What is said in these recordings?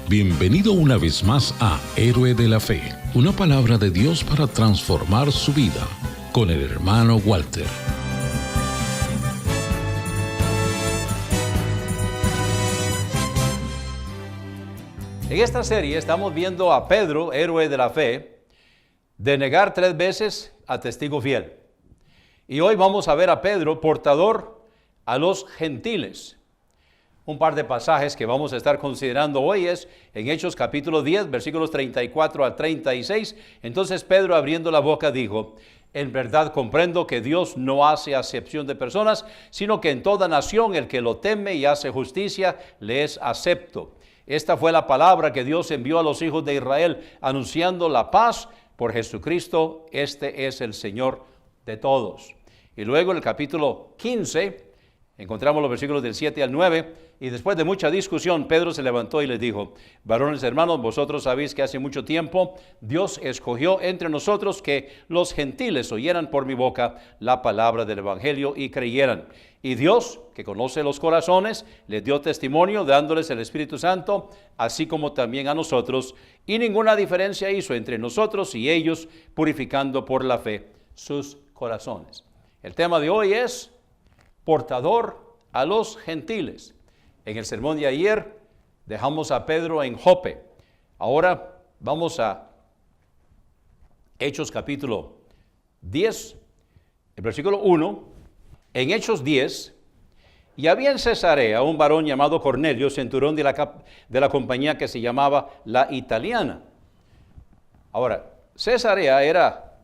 Bienvenido una vez más a Héroe de la Fe, una palabra de Dios para transformar su vida, con el hermano Walter. En esta serie estamos viendo a Pedro, héroe de la fe, de negar 3 veces a testigo fiel. Y hoy vamos a ver a Pedro, portador a los gentiles. Un par de pasajes que vamos a estar considerando hoy es en Hechos capítulo 10, versículos 34 al 36. Entonces Pedro, abriendo la boca, dijo: en verdad comprendo que Dios no hace acepción de personas, sino que en toda nación el que lo teme y hace justicia le es acepto. Esta fue la palabra que Dios envió a los hijos de Israel, anunciando la paz por Jesucristo. Este es el Señor de todos. Y luego en el capítulo 15, encontramos los versículos del 7 al 9, y después de mucha discusión, Pedro se levantó y les dijo: varones hermanos, vosotros sabéis que hace mucho tiempo Dios escogió entre nosotros que los gentiles oyeran por mi boca la palabra del evangelio y creyeran. Y Dios, que conoce los corazones, les dio testimonio dándoles el Espíritu Santo, así como también a nosotros, y ninguna diferencia hizo entre nosotros y ellos, purificando por la fe sus corazones. El tema de hoy es portador a los gentiles. En el sermón de ayer dejamos a Pedro en Jope. Ahora vamos a Hechos capítulo 10, el versículo 1. En Hechos 10, y había en Cesarea un varón llamado Cornelio, centurión de la compañía que se llamaba La Italiana. Ahora, Cesarea era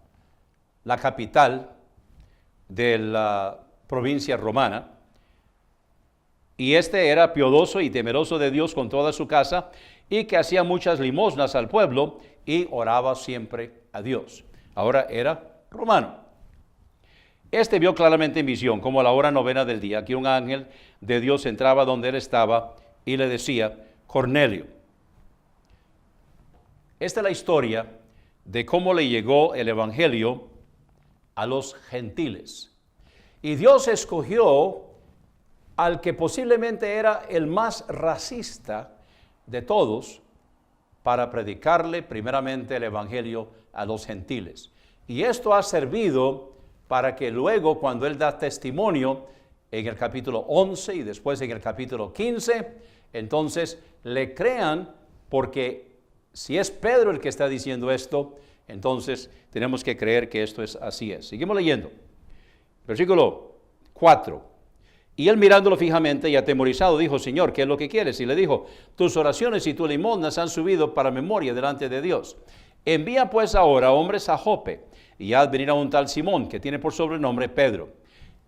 la capital de la provincia romana, y este era piadoso y temeroso de Dios con toda su casa, y que hacía muchas limosnas al pueblo, y oraba siempre a Dios. Ahora era romano. Este vio claramente en visión, como a la hora 9 del día, que un ángel de Dios entraba donde él estaba, y le decía: Cornelio. Esta es la historia de cómo le llegó el evangelio a los gentiles. Y Dios escogió al que posiblemente era el más racista de todos para predicarle primeramente el evangelio a los gentiles. Y esto ha servido para que luego, cuando él da testimonio en el capítulo 11 y después en el capítulo 15, entonces le crean, porque si es Pedro el que está diciendo esto, entonces tenemos que creer que esto es así es. Seguimos leyendo. Versículo 4. Y él, mirándolo fijamente y atemorizado, dijo: Señor, ¿qué es lo que quieres? Y le dijo: tus oraciones y tus limosnas han subido para memoria delante de Dios. Envía pues ahora hombres a Jope, y haz venir a un tal Simón, que tiene por sobrenombre Pedro.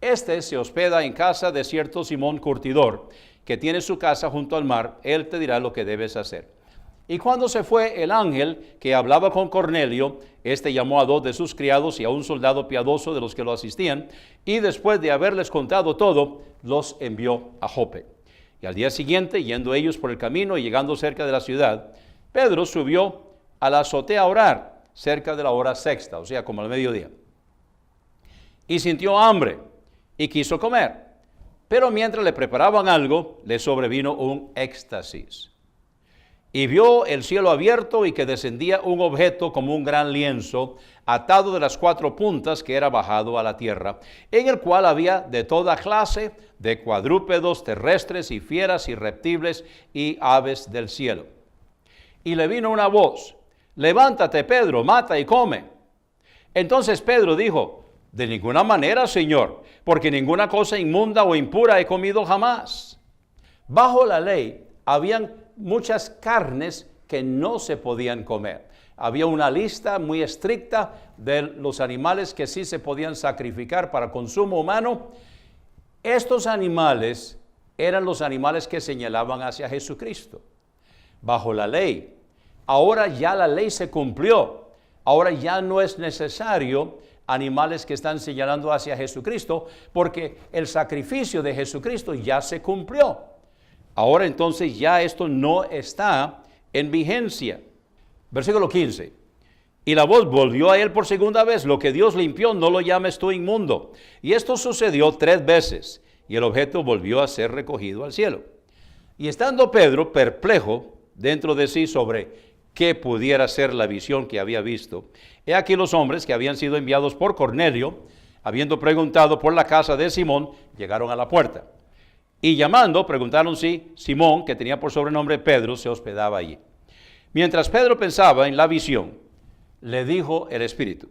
Este se hospeda en casa de cierto Simón curtidor, que tiene su casa junto al mar. Él te dirá lo que debes hacer. Y cuando se fue el ángel que hablaba con Cornelio, este llamó a 2 de sus criados y a un soldado piadoso de los que lo asistían, y después de haberles contado todo, los envió a Jope. Y al día siguiente, yendo ellos por el camino y llegando cerca de la ciudad, Pedro subió a la azotea a orar, cerca de la hora sexta, o sea, como al mediodía. Y sintió hambre y quiso comer, pero mientras le preparaban algo, le sobrevino un éxtasis. Y vio el cielo abierto y que descendía un objeto como un gran lienzo, atado de las 4 puntas, que era bajado a la tierra, en el cual había de toda clase de cuadrúpedos terrestres y fieras y reptiles y aves del cielo. Y le vino una voz: levántate, Pedro, mata y come. Entonces Pedro dijo: de ninguna manera, Señor, porque ninguna cosa inmunda o impura he comido jamás. Bajo la ley habían muchas carnes que no se podían comer. Había una lista muy estricta de los animales que sí se podían sacrificar para consumo humano. Estos animales eran los animales que señalaban hacia Jesucristo. Bajo la ley. Ahora ya la ley se cumplió. Ahora ya no es necesario animales que están señalando hacia Jesucristo, porque el sacrificio de Jesucristo ya se cumplió. Ahora entonces ya esto no está en vigencia. Versículo 15. Y la voz volvió a él por segunda vez: lo que Dios limpió, no lo llames tú inmundo. Y esto sucedió 3 veces, y el objeto volvió a ser recogido al cielo. Y estando Pedro perplejo, dentro de sí sobre qué pudiera ser la visión que había visto. He aquí los hombres que habían sido enviados por Cornelio, habiendo preguntado por la casa de Simón, llegaron a la puerta. Y llamando, preguntaron si Simón, que tenía por sobrenombre Pedro, se hospedaba allí. Mientras Pedro pensaba en la visión, le dijo el Espíritu: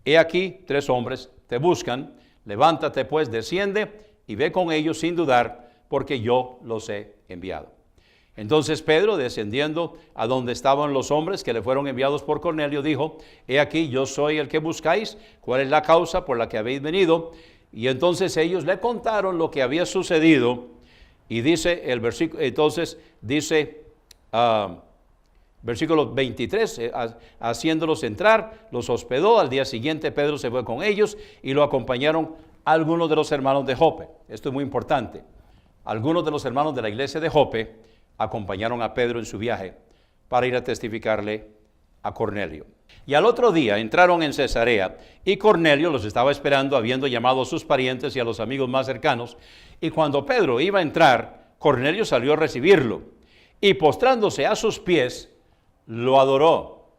he aquí 3 hombres te buscan, levántate pues, desciende y ve con ellos sin dudar, porque yo los he enviado. Entonces Pedro, descendiendo a donde estaban los hombres que le fueron enviados por Cornelio, dijo: he aquí, yo soy el que buscáis, ¿cuál es la causa por la que habéis venido? Y entonces ellos le contaron lo que había sucedido, y dice el versículo, entonces dice, versículo 23, haciéndolos entrar, los hospedó. Al día siguiente Pedro se fue con ellos y lo acompañaron algunos de los hermanos de Jope. Esto es muy importante. Algunos de los hermanos de la iglesia de Jope acompañaron a Pedro en su viaje para ir a testificarle a Cornelio. Y al otro día entraron en Cesarea y Cornelio los estaba esperando, habiendo llamado a sus parientes y a los amigos más cercanos. Y cuando Pedro iba a entrar, Cornelio salió a recibirlo y postrándose a sus pies, lo adoró.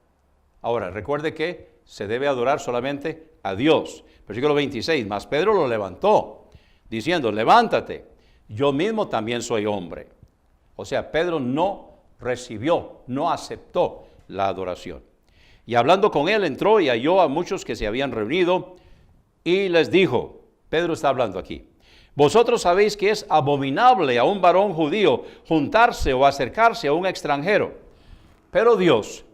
Ahora, recuerde que se debe adorar solamente a Dios. Versículo 26, mas Pedro lo levantó, diciendo: levántate, yo mismo también soy hombre. O sea, Pedro no recibió, no aceptó la adoración. Y hablando con él, entró y halló a muchos que se habían reunido y les dijo, Pedro está hablando aquí: vosotros sabéis que es abominable a un varón judío juntarse o acercarse a un extranjero, pero Dios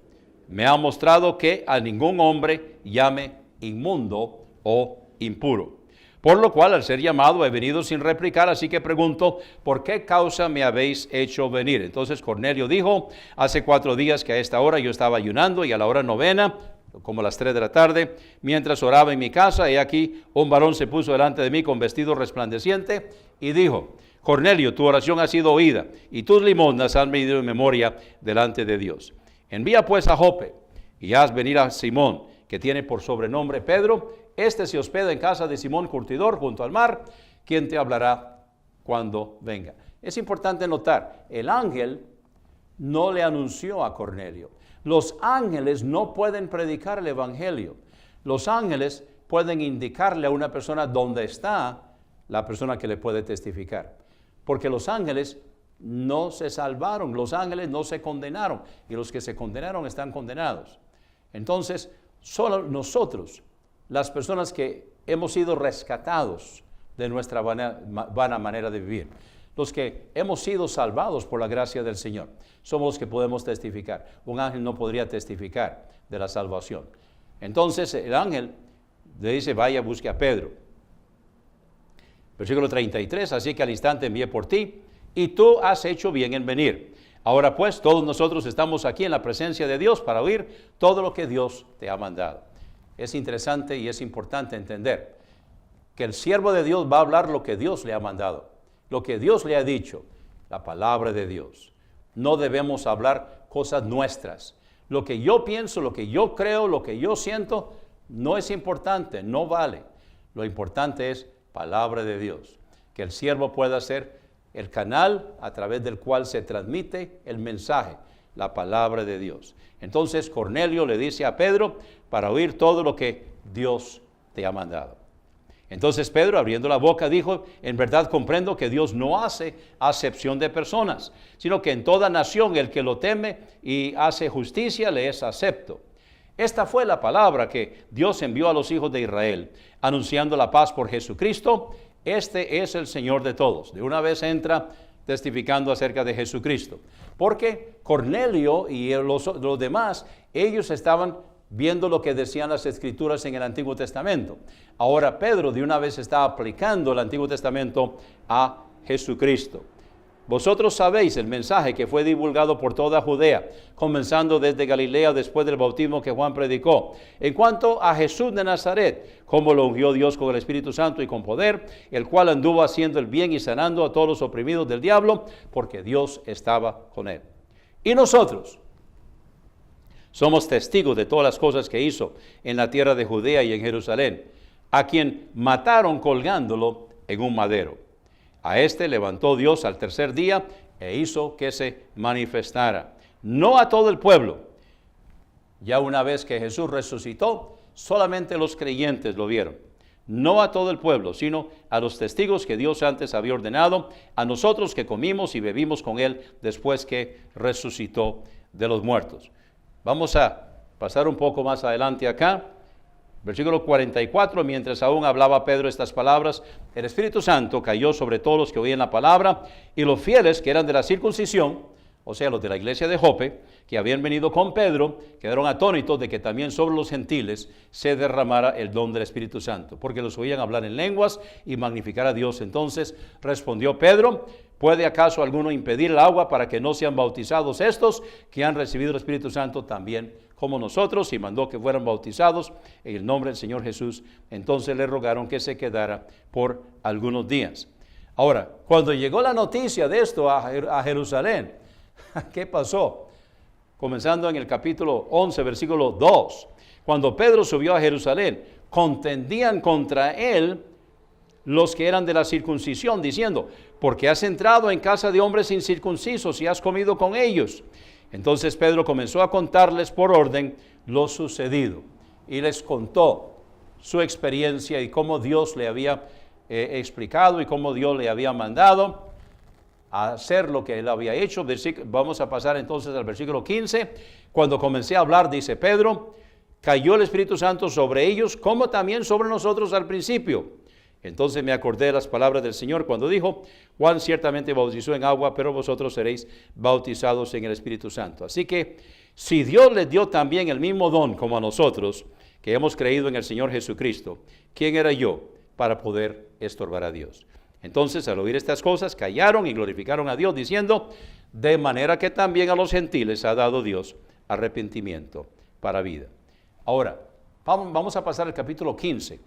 me ha mostrado que a ningún hombre llame inmundo o impuro. Por lo cual, al ser llamado, he venido sin replicar, así que pregunto, ¿por qué causa me habéis hecho venir? Entonces Cornelio dijo: hace 4 días que a esta hora yo estaba ayunando, y a la hora 9, como a las 3 de la tarde, mientras oraba en mi casa, he aquí un varón se puso delante de mí con vestido resplandeciente y dijo: Cornelio, tu oración ha sido oída, y tus limosnas han venido en memoria delante de Dios. Envía pues a Jope, y haz venir a Simón, que tiene por sobrenombre Pedro. Este se hospeda en casa de Simón Curtidor, junto al mar, quien te hablará cuando venga. Es importante notar, el ángel no le anunció a Cornelio. Los ángeles no pueden predicar el evangelio. Los ángeles pueden indicarle a una persona dónde está la persona que le puede testificar. Porque los ángeles no se salvaron, los ángeles no se condenaron, y los que se condenaron están condenados. Entonces, solo nosotros, las personas que hemos sido rescatados de nuestra vana manera de vivir, los que hemos sido salvados por la gracia del Señor, somos los que podemos testificar. Un ángel no podría testificar de la salvación. Entonces el ángel le dice: vaya, busque a Pedro. Versículo 33, así que al instante envié por ti, y tú has hecho bien en venir. Ahora pues, todos nosotros estamos aquí en la presencia de Dios para oír todo lo que Dios te ha mandado. Es interesante y es importante entender que el siervo de Dios va a hablar lo que Dios le ha mandado, lo que Dios le ha dicho, la palabra de Dios. No debemos hablar cosas nuestras. Lo que yo pienso, lo que yo creo, lo que yo siento, no es importante, no vale. Lo importante es palabra de Dios, que el siervo pueda ser el canal a través del cual se transmite el mensaje, la palabra de Dios. Entonces Cornelio le dice a Pedro para oír todo lo que Dios te ha mandado. Entonces Pedro, abriendo la boca, dijo: en verdad comprendo que Dios no hace acepción de personas, sino que en toda nación el que lo teme y hace justicia le es acepto. Esta fue la palabra que Dios envió a los hijos de Israel, anunciando la paz por Jesucristo. Este es el Señor de todos. De una vez entra testificando acerca de Jesucristo. Porque Cornelio y los demás, ellos estaban viendo lo que decían las Escrituras en el Antiguo Testamento. Ahora Pedro de una vez está aplicando el Antiguo Testamento a Jesucristo. Vosotros sabéis el mensaje que fue divulgado por toda Judea, comenzando desde Galilea después del bautismo que Juan predicó. En cuanto a Jesús de Nazaret, cómo lo ungió Dios con el Espíritu Santo y con poder, el cual anduvo haciendo el bien y sanando a todos los oprimidos del diablo, porque Dios estaba con él. Y nosotros somos testigos de todas las cosas que hizo en la tierra de Judea y en Jerusalén, a quien mataron colgándolo en un madero. A este levantó Dios al tercer día e hizo que se manifestara, no a todo el pueblo. Ya una vez que Jesús resucitó, solamente los creyentes lo vieron. No a todo el pueblo, sino a los testigos que Dios antes había ordenado, a nosotros que comimos y bebimos con Él después que resucitó de los muertos. Vamos a pasar un poco más adelante acá. Versículo 44, mientras aún hablaba Pedro estas palabras, el Espíritu Santo cayó sobre todos los que oían la palabra, y los fieles que eran de la circuncisión, o sea, los de la iglesia de Jope, que habían venido con Pedro, quedaron atónitos de que también sobre los gentiles se derramara el don del Espíritu Santo, porque los oían hablar en lenguas y magnificar a Dios. Entonces respondió Pedro: ¿puede acaso alguno impedir el agua para que no sean bautizados estos que han recibido el Espíritu Santo también como nosotros? Y mandó que fueran bautizados en el nombre del Señor Jesús. Entonces le rogaron que se quedara por algunos días. Ahora, cuando llegó la noticia de esto a Jerusalén, ¿qué pasó? Comenzando en el capítulo 11, versículo 2. Cuando Pedro subió a Jerusalén, contendían contra él los que eran de la circuncisión, diciendo: porque has entrado en casa de hombres incircuncisos y has comido con ellos. Entonces Pedro comenzó a contarles por orden lo sucedido y les contó su experiencia y cómo Dios le había explicado y cómo Dios le había mandado a hacer lo que él había hecho. Vamos a pasar entonces al versículo 15. Cuando comencé a hablar, dice Pedro, cayó el Espíritu Santo sobre ellos, como también sobre nosotros al principio. Entonces me acordé de las palabras del Señor cuando dijo: Juan ciertamente bautizó en agua, pero vosotros seréis bautizados en el Espíritu Santo. Así que si Dios les dio también el mismo don como a nosotros, que hemos creído en el Señor Jesucristo, ¿quién era yo para poder estorbar a Dios? Entonces, al oír estas cosas, callaron y glorificaron a Dios, diciendo: de manera que también a los gentiles ha dado Dios arrepentimiento para vida. Ahora, vamos a pasar al capítulo 15.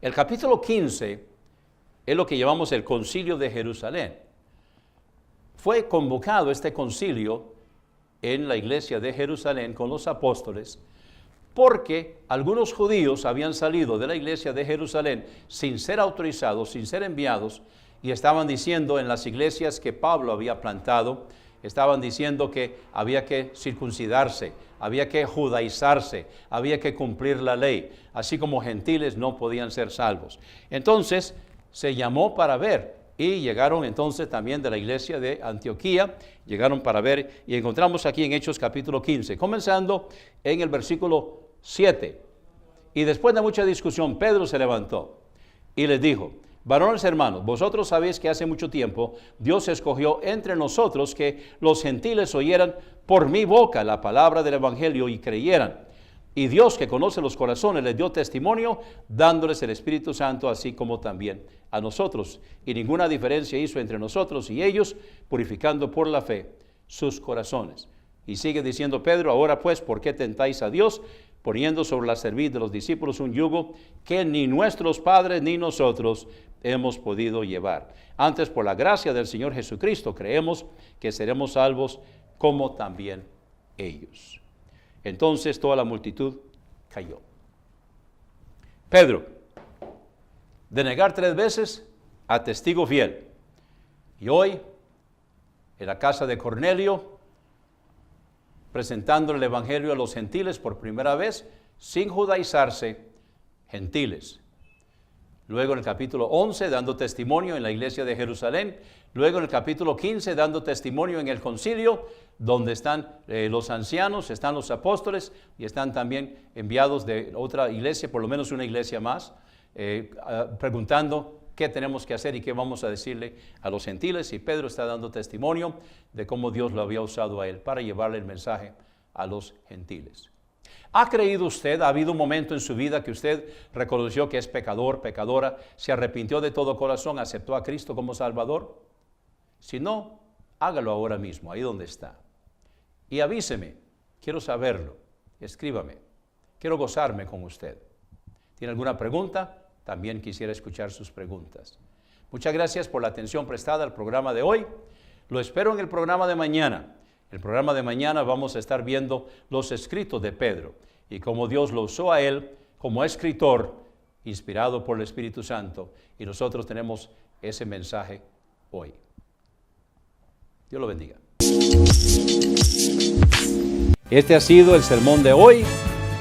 El capítulo 15 es lo que llamamos el Concilio de Jerusalén. Fue convocado este concilio en la iglesia de Jerusalén con los apóstoles, porque algunos judíos habían salido de la iglesia de Jerusalén sin ser autorizados, sin ser enviados, y estaban diciendo en las iglesias que Pablo había plantado, estaban diciendo que había que circuncidarse, había que judaizarse, había que cumplir la ley, así como gentiles no podían ser salvos. Entonces se llamó para ver, y llegaron entonces también de la iglesia de Antioquía, llegaron para ver, y encontramos aquí en Hechos capítulo 15, comenzando en el versículo 7. Y después de mucha discusión, Pedro se levantó y les dijo: varones hermanos, vosotros sabéis que hace mucho tiempo Dios escogió entre nosotros que los gentiles oyeran por mi boca la palabra del evangelio y creyeran. Y Dios, que conoce los corazones, les dio testimonio, dándoles el Espíritu Santo, así como también a nosotros. Y ninguna diferencia hizo entre nosotros y ellos, purificando por la fe sus corazones. Y sigue diciendo Pedro: ahora pues, ¿por qué tentáis a Dios, poniendo sobre la cerviz de los discípulos un yugo que ni nuestros padres ni nosotros hemos podido llevar? Antes, por la gracia del Señor Jesucristo, creemos que seremos salvos, como también ellos. Entonces toda la multitud cayó. Pedro, de negar 3 veces a testigo fiel. Y hoy, en la casa de Cornelio, presentando el evangelio a los gentiles por primera vez, sin judaizarse, gentiles. Luego en el capítulo 11, dando testimonio en la iglesia de Jerusalén. Luego en el capítulo 15, dando testimonio en el concilio, donde están los ancianos, están los apóstoles y están también enviados de otra iglesia, por lo menos una iglesia más, preguntando qué tenemos que hacer y qué vamos a decirle a los gentiles. Y Pedro está dando testimonio de cómo Dios lo había usado a él para llevarle el mensaje a los gentiles. ¿Ha creído usted, ha habido un momento en su vida que usted reconoció que es pecador, pecadora, se arrepintió de todo corazón, aceptó a Cristo como Salvador? Si no, hágalo ahora mismo, ahí donde está. Y avíseme, quiero saberlo, escríbame, quiero gozarme con usted. ¿Tiene alguna pregunta? También quisiera escuchar sus preguntas. Muchas gracias por la atención prestada al programa de hoy. Lo espero en el programa de mañana. El programa de mañana vamos a estar viendo los escritos de Pedro y cómo Dios lo usó a él como escritor, inspirado por el Espíritu Santo, y nosotros tenemos ese mensaje hoy. Dios lo bendiga. Este ha sido el sermón de hoy.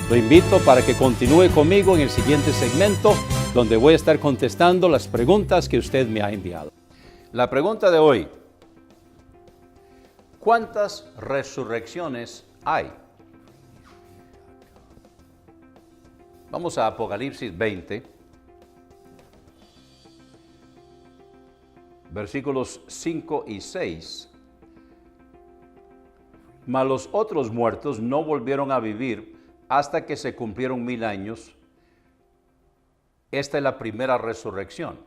Lo invito para que continúe conmigo en el siguiente segmento, donde voy a estar contestando las preguntas que usted me ha enviado. La pregunta de hoy: ¿cuántas resurrecciones hay? Vamos a Apocalipsis 20, versículos 5 y 6. Mas los otros muertos no volvieron a vivir hasta que se cumplieron 1000 años. Esta es la primera resurrección.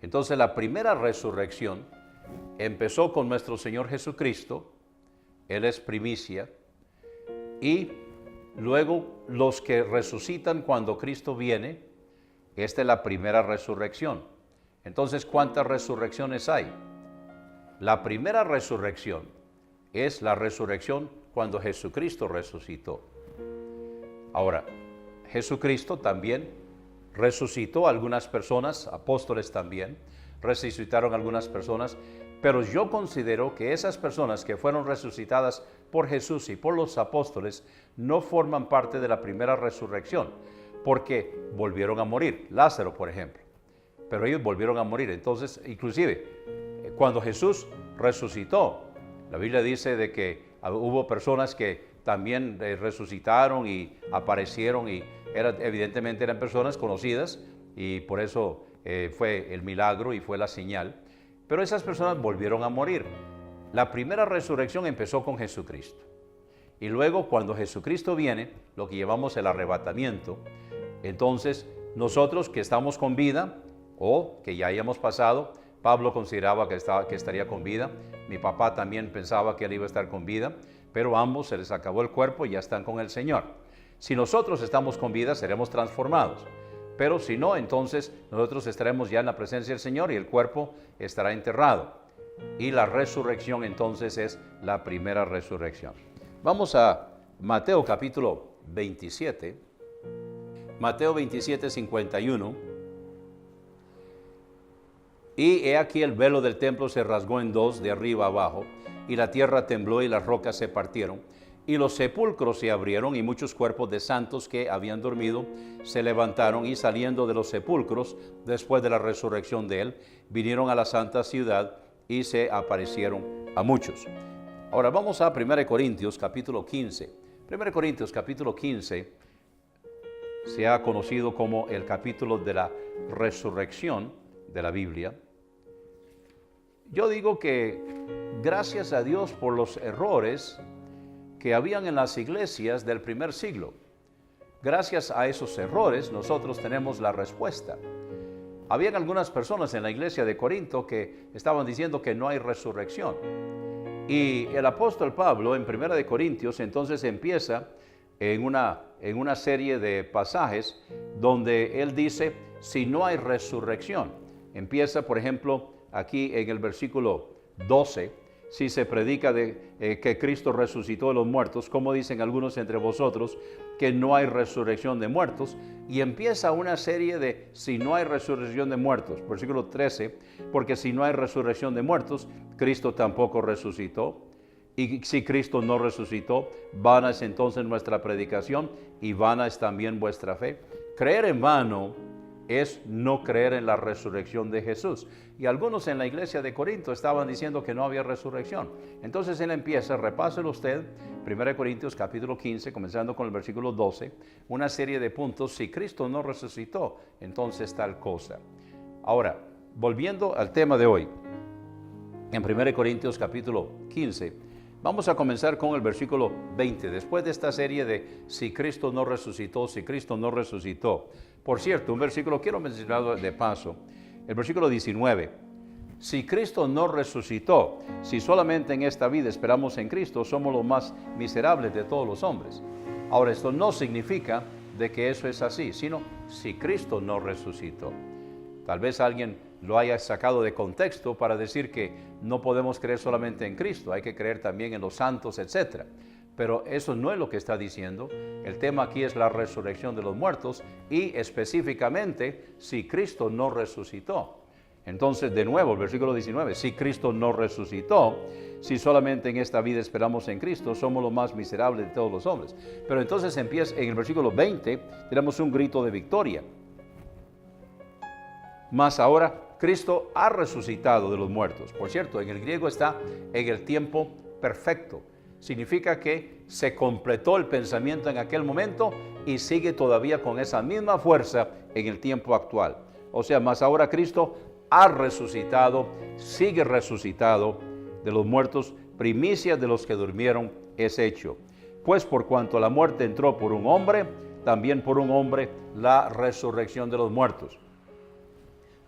Entonces, la primera resurrección empezó con nuestro Señor Jesucristo. Él es primicia. Y luego los que resucitan cuando Cristo viene, esta es la primera resurrección. Entonces, ¿cuántas resurrecciones hay? La primera resurrección es la resurrección cuando Jesucristo resucitó. Ahora, Jesucristo también resucitó a algunas personas, apóstoles también, resucitaron a algunas personas, pero yo considero que esas personas que fueron resucitadas por Jesús y por los apóstoles no forman parte de la primera resurrección, porque volvieron a morir. Lázaro, por ejemplo, pero ellos volvieron a morir. Entonces, inclusive, cuando Jesús resucitó, la Biblia dice de que hubo personas que también resucitaron y aparecieron, y evidentemente eran personas conocidas, y por eso fue el milagro y fue la señal. Pero esas personas volvieron a morir. La primera resurrección empezó con Jesucristo. Y luego, cuando Jesucristo viene, lo que llamamos el arrebatamiento, entonces nosotros que estamos con vida o que ya hayamos pasado, Pablo consideraba que estaría con vida. Mi papá también pensaba que él iba a estar con vida, pero ambos se les acabó el cuerpo y ya están con el Señor. Si nosotros estamos con vida, seremos transformados. Pero si no, entonces nosotros estaremos ya en la presencia del Señor y el cuerpo estará enterrado. Y la resurrección entonces es la primera resurrección. Vamos a Mateo capítulo 27. Mateo 27, 51. Y he aquí el velo del templo se rasgó en dos, de arriba abajo, y la tierra tembló y las rocas se partieron, y los sepulcros se abrieron, y muchos cuerpos de santos que habían dormido se levantaron, y saliendo de los sepulcros, después de la resurrección de él, vinieron a la santa ciudad y se aparecieron a muchos. Ahora vamos a 1 Corintios capítulo 15. 1 Corintios capítulo 15 se ha conocido como el capítulo de la resurrección de la Biblia. Yo digo que gracias a Dios por los errores que habían en las iglesias del primer siglo. Gracias a esos errores nosotros tenemos la respuesta. Habían algunas personas en la iglesia de Corinto que estaban diciendo que no hay resurrección. Y el apóstol Pablo en 1 de Corintios entonces empieza en una serie de pasajes donde él dice, si no hay resurrección. Empieza, por ejemplo, aquí en el versículo 12, si se predica de que Cristo resucitó de los muertos, como dicen algunos entre vosotros que no hay resurrección de muertos, y empieza una serie de si no hay resurrección de muertos, versículo 13, porque si no hay resurrección de muertos, Cristo tampoco resucitó, y si Cristo no resucitó, vana es entonces nuestra predicación y vana es también vuestra fe. Creer en vano es no creer en la resurrección de Jesús. Y algunos en la iglesia de Corinto estaban diciendo que no había resurrección. Entonces él empieza, repáselo usted, 1 Corintios capítulo 15, comenzando con el versículo 12, una serie de puntos. Si Cristo no resucitó, entonces tal cosa. Ahora, volviendo al tema de hoy, en 1 Corintios capítulo 15, vamos a comenzar con el versículo 20. Después de esta serie de si Cristo no resucitó, si Cristo no resucitó. Por cierto, un versículo quiero mencionarlo de paso. El versículo 19. Si Cristo no resucitó, si solamente en esta vida esperamos en Cristo, somos los más miserables de todos los hombres. Ahora, esto no significa de que eso es así, sino si Cristo no resucitó. Tal vez alguien lo haya sacado de contexto para decir que no podemos creer solamente en Cristo, hay que creer también en los santos, etc. Pero eso no es lo que está diciendo. El tema aquí es la resurrección de los muertos y específicamente si Cristo no resucitó. Entonces, de nuevo, el versículo 19, si Cristo no resucitó, si solamente en esta vida esperamos en Cristo, somos los más miserables de todos los hombres. Pero entonces empieza, en el versículo 20, tenemos un grito de victoria. Mas ahora Cristo ha resucitado de los muertos. Por cierto, en el griego está en el tiempo perfecto. Significa que se completó el pensamiento en aquel momento y sigue todavía con esa misma fuerza en el tiempo actual. O sea, mas ahora Cristo ha resucitado, sigue resucitado de los muertos, primicia de los que durmieron es hecho. Pues por cuanto la muerte entró por un hombre, también por un hombre la resurrección de los muertos.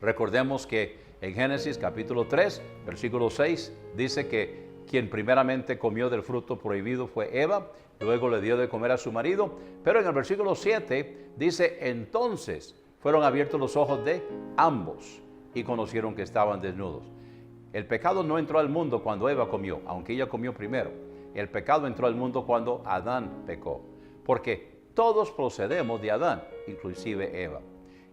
Recordemos que en Génesis capítulo 3, versículo 6, dice que quien primeramente comió del fruto prohibido fue Eva, luego le dio de comer a su marido, pero en el versículo 7 dice, entonces fueron abiertos los ojos de ambos y conocieron que estaban desnudos. El pecado no entró al mundo cuando Eva comió, aunque ella comió primero. El pecado entró al mundo cuando Adán pecó, porque todos procedemos de Adán, inclusive Eva.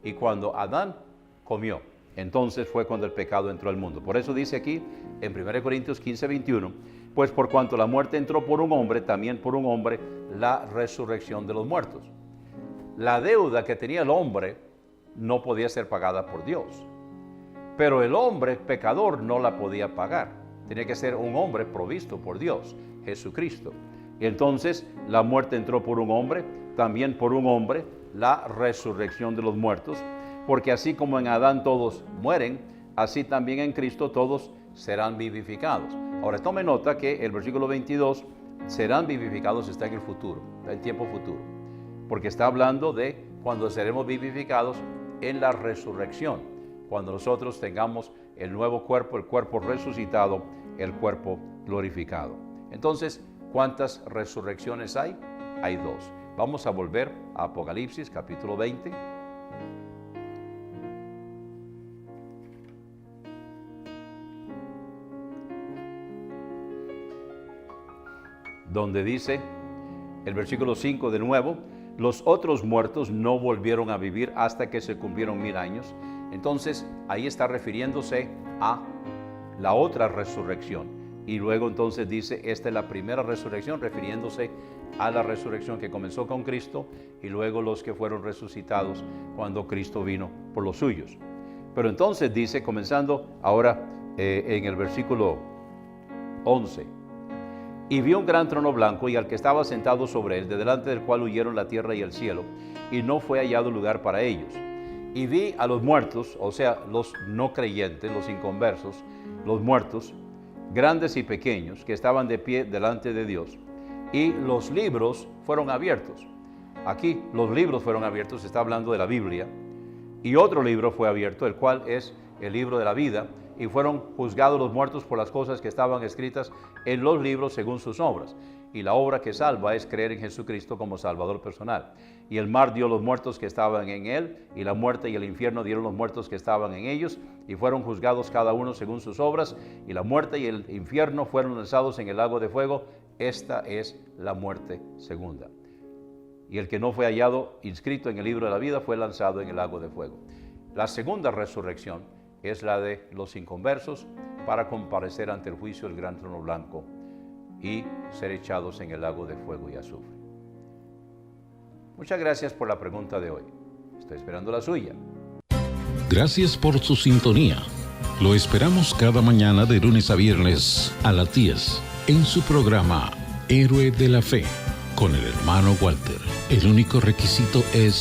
Y cuando Adán comió, entonces fue cuando el pecado entró al mundo. Por eso dice aquí en 1 Corintios 15, 21, pues por cuanto la muerte entró por un hombre, también por un hombre la resurrección de los muertos. La deuda que tenía el hombre no podía ser pagada por Dios, pero el hombre pecador no la podía pagar. Tenía que ser un hombre provisto por Dios, Jesucristo. Y entonces la muerte entró por un hombre, también por un hombre la resurrección de los muertos, porque así como en Adán todos mueren, así también en Cristo todos serán vivificados. Ahora tome nota que el versículo 22, serán vivificados, está en el futuro, está en tiempo futuro, porque está hablando de cuando seremos vivificados en la resurrección, cuando nosotros tengamos el nuevo cuerpo, el cuerpo resucitado, el cuerpo glorificado. Entonces, ¿cuántas resurrecciones hay? Hay dos. Vamos a volver a Apocalipsis capítulo 20. Donde dice, el versículo 5 de nuevo, los otros muertos no volvieron a vivir hasta que se cumplieron 1000 años. Entonces, ahí está refiriéndose a la otra resurrección. Y luego entonces dice, esta es la primera resurrección, refiriéndose a la resurrección que comenzó con Cristo y luego los que fueron resucitados cuando Cristo vino por los suyos. Pero entonces dice, comenzando ahora en el versículo 11, y vi un gran trono blanco y al que estaba sentado sobre él, de delante del cual huyeron la tierra y el cielo, y no fue hallado lugar para ellos. Y vi a los muertos, o sea, los no creyentes, los inconversos, los muertos, grandes y pequeños, que estaban de pie delante de Dios, y los libros fueron abiertos. Aquí los libros fueron abiertos, se está hablando de la Biblia, y otro libro fue abierto, el cual es el libro de la vida, y fueron juzgados los muertos por las cosas que estaban escritas en los libros según sus obras. Y la obra que salva es creer en Jesucristo como Salvador personal. Y el mar dio los muertos que estaban en él, y la muerte y el infierno dieron los muertos que estaban en ellos, y fueron juzgados cada uno según sus obras, y la muerte y el infierno fueron lanzados en el lago de fuego. Esta es la muerte segunda. Y el que no fue hallado inscrito en el libro de la vida fue lanzado en el lago de fuego. La segunda resurrección es la de los inconversos para comparecer ante el juicio del gran trono blanco y ser echados en el lago de fuego y azufre. Muchas gracias por la pregunta de hoy. Estoy esperando la suya. Gracias por su sintonía. Lo esperamos cada mañana de lunes a viernes a las 10 en su programa Héroe de la Fe con el hermano Walter. El único requisito es